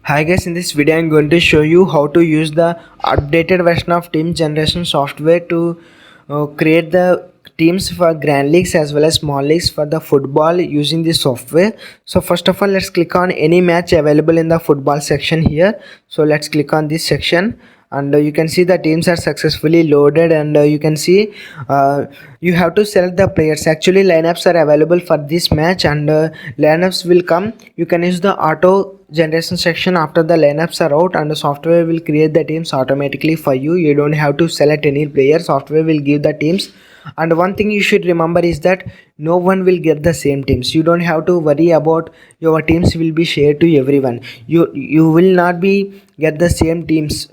Hi guys, in this video I'm going to show you how to use the updated version of team generation software to create the teams for grand leagues as well as small leagues for the football using this software. So first of all, let's click on any match available in the football section here. So let's click on this section, and you can see the teams are successfully loaded, and you can see you have to select the players. Actually lineups are available for this match, and lineups will come. You can use the auto generation section after the lineups are out, and the software will create the teams automatically for you. You don't have to select any player. Software will give the teams. And one thing you should remember is that no one will get the same teams. You don't have to worry about your teams will be shared to everyone. You will not be get the same teams.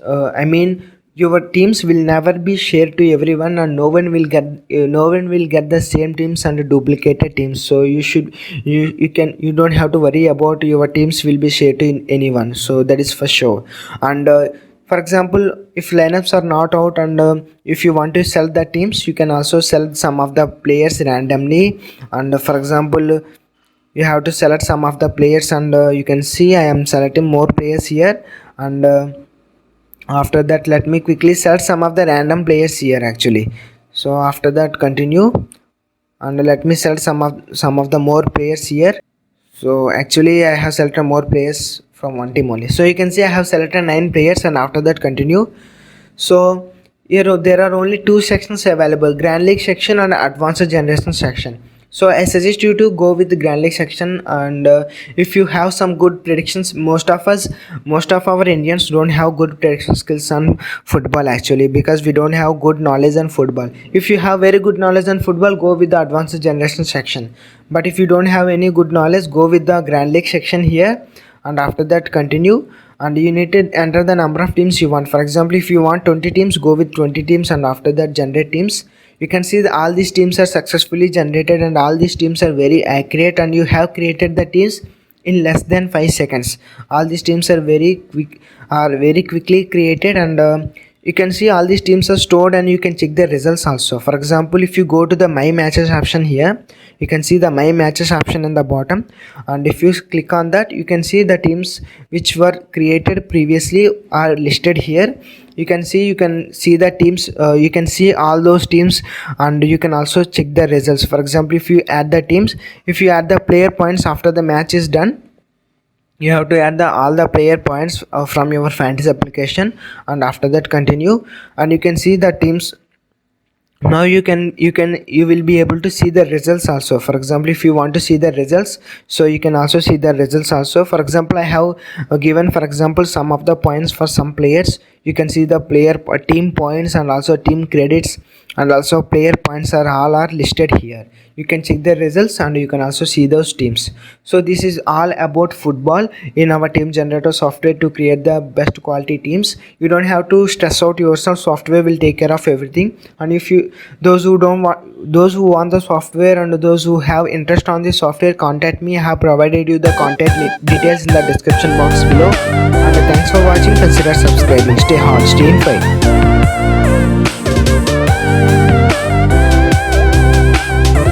Your teams will never be shared to everyone, and no one will get the same teams and duplicated teams. So you don't have to worry about your teams will be shared to anyone. So that is for sure. And for example, if lineups are not out, and if you want to sell the teams, you can also sell some of the players randomly. And for example, you have to select some of the players, and you can see I am selecting more players here. And after that, let me quickly select some of the random players here actually. So after that, continue, and let me select some of the more players here. So actually I have selected more players from one team only. So you can see I have selected 9 players, and after that, continue. So there are only 2 sections available: grand league section and advanced generation section. So I suggest you to go with the grand league section. And if you have some good predictions, most of our Indians don't have good prediction skills on football actually, because we don't have good knowledge on football. If you have very good knowledge on football, go with the advanced generation section. But if you don't have any good knowledge, go with the grand league section here. And after that, continue, and you need to enter the number of teams you want. For example, if you want 20 teams, go with 20 teams, and after that, generate teams. You can see that all these teams are successfully generated, and all these teams are very accurate, and you have created the teams in less than 5 seconds. All these teams are very quickly created, and you can see all these teams are stored, and you can check the results also. For example, if you go to the my matches option here, you can see the my matches option in the bottom, and if you click on that, you can see the teams which were created previously are listed here. You can see the teams, you can see all those teams, and you can also check the results. For example, if you add the teams, if you add the player points after the match is done, you have to add all the player points from your fantasy application, and after that, continue, and you can see the teams. Now you will be able to see the results also. For example, if you want to see the results, so you can also see the results also. For example, I have given, for example, some of the points for some players. You can see the team points, and also team credits, and also player points are listed here. You can check the results, and you can also see those teams. So this is all about football in our team generator software to create the best quality teams. You don't have to stress out yourself. Software will take care of everything. And if you those who want the software, and those who have interest on the software, contact me. I have provided you the contact details in the description box below. And thanks for watching. Consider subscribing. Stay hot, stay in fight.